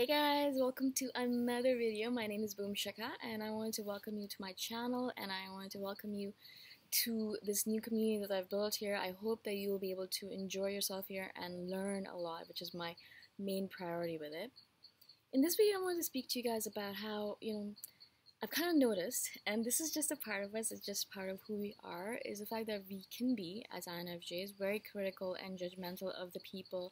Hey guys, welcome to another video. My name is Shikha and I wanted to welcome you to my channel and I wanted to welcome you to this new community that I've built here. I hope that you will be able to enjoy yourself here and learn a lot, which is my main priority with it. In this video, I wanted to speak to you guys about how, I've kind of noticed, and this is just a part of us, it's just part of who we are, is the fact that we can be, as INFJs, very critical and judgmental of the people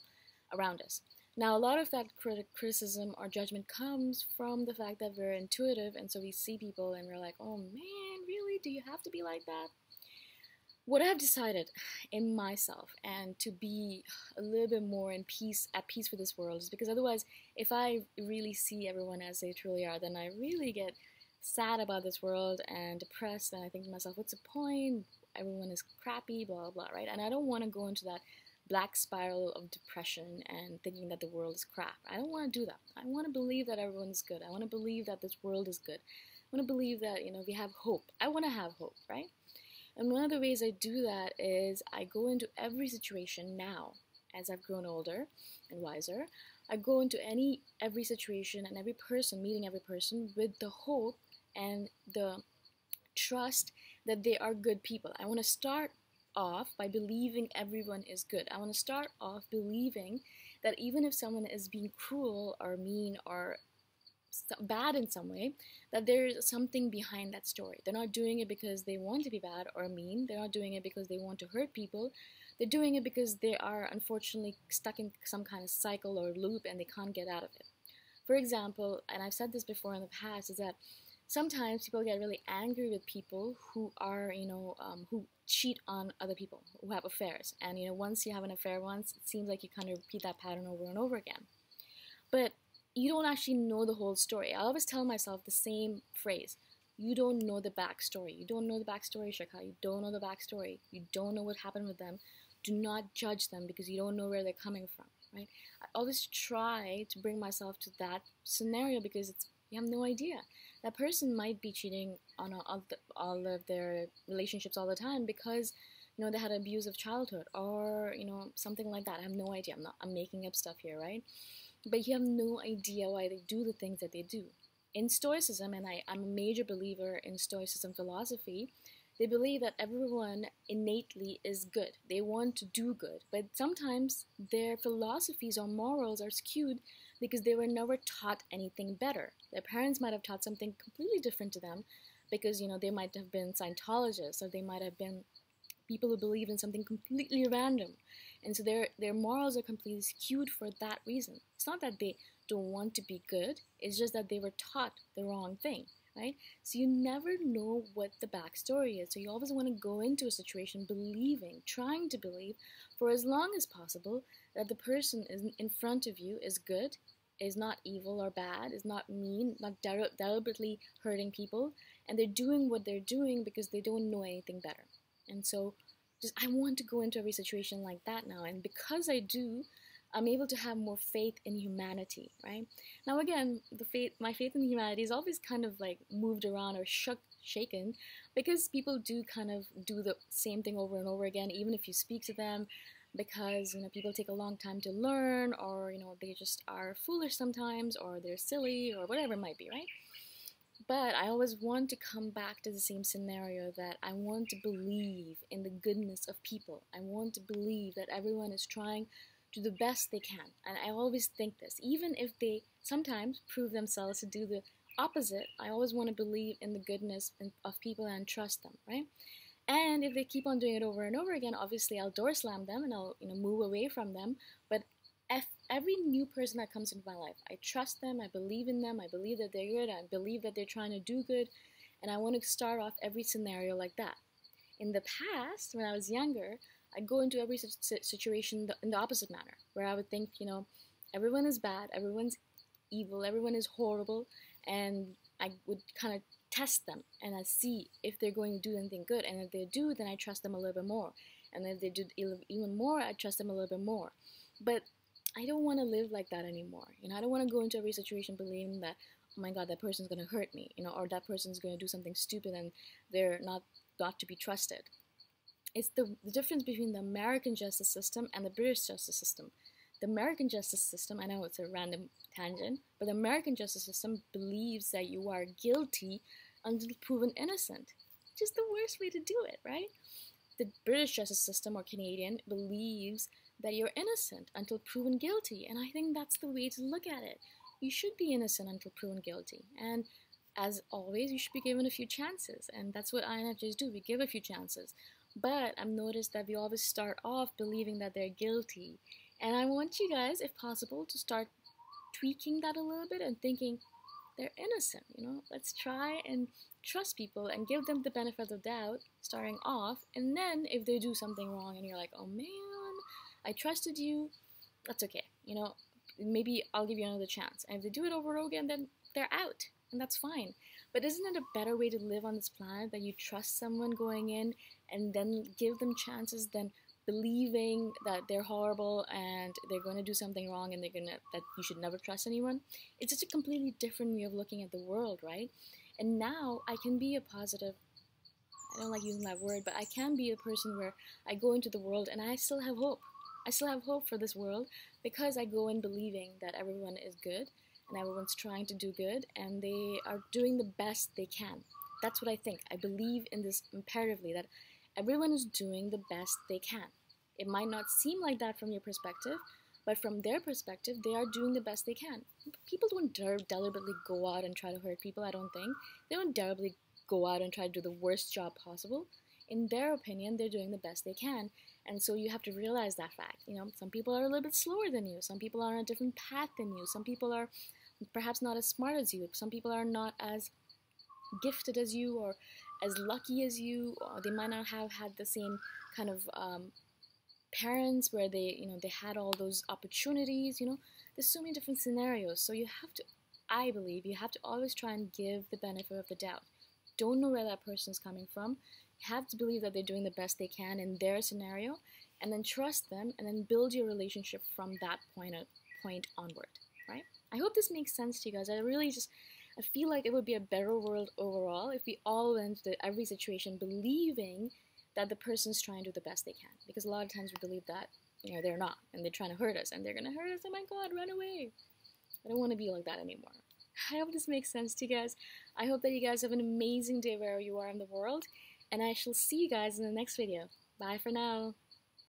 around us. Now, a lot of that criticism or judgment comes from the fact that we're intuitive, and so we see people and we're like, oh man, really? Do you have to be like that? What I've decided in myself and to be a little bit more at peace with this world is because otherwise, if I really see everyone as they truly are, then I really get sad about this world and depressed, and I think to myself, what's the point? Everyone is crappy, blah, blah, blah, right? And I don't want to go into that black spiral of depression and thinking that the world is crap. I don't want to do that. I want to believe that everyone's good. I want to believe that this world is good. I want to believe that, we have hope. I want to have hope, right? And one of the ways I do that is I go into every situation now, as I've grown older and wiser. I go into every situation and every person, meeting every person with the hope and the trust that they are good people. I want to start off by believing everyone is good. I want to start off believing that even if someone is being cruel or mean or bad in some way, that there is something behind that story. They're not doing it because they want to be bad or mean. They're not doing it because they want to hurt people. They're doing it because they are unfortunately stuck in some kind of cycle or loop and they can't get out of it. For example, and I've said this before in the past, is that sometimes people get really angry with people who are, who cheat on other people, who have affairs. And, once you have an affair once, it seems like you kind of repeat that pattern over and over again. But you don't actually know the whole story. I always tell myself the same phrase. You don't know the backstory. You don't know the backstory, Shikha. You don't know the backstory. You don't know what happened with them. Do not judge them because you don't know where they're coming from, right? I always try to bring myself to that scenario because you have no idea. That person might be cheating on all of their relationships all the time because, they had an abusive childhood or, something like that. I have no idea. I'm making up stuff here, right? But you have no idea why they do the things that they do. In Stoicism, and I'm a major believer in Stoicism philosophy, they believe that everyone innately is good. They want to do good. But sometimes their philosophies or morals are skewed because they were never taught anything better. Their parents might have taught something completely different to them because, they might have been Scientologists or they might have been people who believed in something completely random. And so their morals are completely skewed for that reason. It's not that they don't want to be good, it's just that they were taught the wrong thing, right? So you never know what the backstory is. So you always want to go into a situation trying to believe for as long as possible that the person in front of you is good, is not evil or bad, is not mean, not deliberately hurting people, and they're doing what they're doing because they don't know anything better. And so I want to go into every situation like that now. And because I do, I'm able to have more faith in humanity, right? Now again, my faith in humanity is always kind of like moved around or shaken because people do kind of do the same thing over and over again, even if you speak to them, because people take a long time to learn, or they just are foolish sometimes, or they're silly, or whatever it might be, right? But I always want to come back to the same scenario that I want to believe in the goodness of people. I want to believe that everyone is trying to do the best they can. And I always think this, even if they sometimes prove themselves to do the opposite, I always want to believe in the goodness of people and trust them, right? And if they keep on doing it over and over again, obviously I'll door slam them and I'll move away from them. But every new person that comes into my life, I trust them, I believe in them, I believe that they're good, I believe that they're trying to do good, and I want to start off every scenario like that. In the past, when I was younger, I'd go into every situation in the opposite manner, where I would think, everyone is bad, everyone's evil, everyone is horrible, and I would kind of test them, and I'd see if they're going to do anything good, and if they do, then I trust them a little bit more, and if they do even more, I trust them a little bit more. But I don't want to live like that anymore. I don't want to go into every situation believing that, oh my God, that person's going to hurt me, or that person's going to do something stupid and they're not to be trusted. It's the difference between the American justice system and the British justice system. The American justice system, I know it's a random tangent, but the American justice system believes that you are guilty until proven innocent. Just the worst way to do it, right? The British justice system or Canadian believes that you're innocent until proven guilty. And I think that's the way to look at it. You should be innocent until proven guilty. And as always, you should be given a few chances. And that's what INFJs do. We give a few chances. But I've noticed that we always start off believing that they're guilty. And I want you guys, if possible, to start tweaking that a little bit and thinking they're innocent. Let's try and trust people and give them the benefit of the doubt starting off. And then if they do something wrong and you're like, oh man, I trusted you, that's okay. Maybe I'll give you another chance. And if they do it over and over again, then they're out. And that's fine. But isn't it a better way to live on this planet that you trust someone going in and then give them chances than believing that they're horrible and they're going to do something wrong and that you should never trust anyone? It's just a completely different way of looking at the world, right? And now I can be a positive, I don't like using that word, but I can be a person where I go into the world and I still have hope. I still have hope for this world because I go in believing that everyone is good and everyone's trying to do good and they are doing the best they can. That's what I think. I believe in this imperatively, that everyone is doing the best they can. It might not seem like that from your perspective, but from their perspective, they are doing the best they can. People don't deliberately go out and try to hurt people, I don't think. They don't deliberately go out and try to do the worst job possible. In their opinion, they're doing the best they can. And so you have to realize that fact. Some people are a little bit slower than you. Some people are on a different path than you. Some people are perhaps not as smart as you. Some people are not as gifted as you or as lucky as you. Or they might not have had the same kind of parents where they had all those opportunities. There's so many different scenarios. So I believe you have to always try and give the benefit of the doubt. Don't know where that person is coming from. You have to believe that they're doing the best they can in their scenario, and then trust them, and then build your relationship from that point onward, right? I hope this makes sense to you guys. I feel like it would be a better world overall if we all went to every situation believing that the person's trying to do the best they can. Because a lot of times we believe that, they're not, and they're trying to hurt us, and they're going to hurt us, oh my god, run away. I don't want to be like that anymore. I hope this makes sense to you guys. I hope that you guys have an amazing day wherever you are in the world, and I shall see you guys in the next video. Bye for now.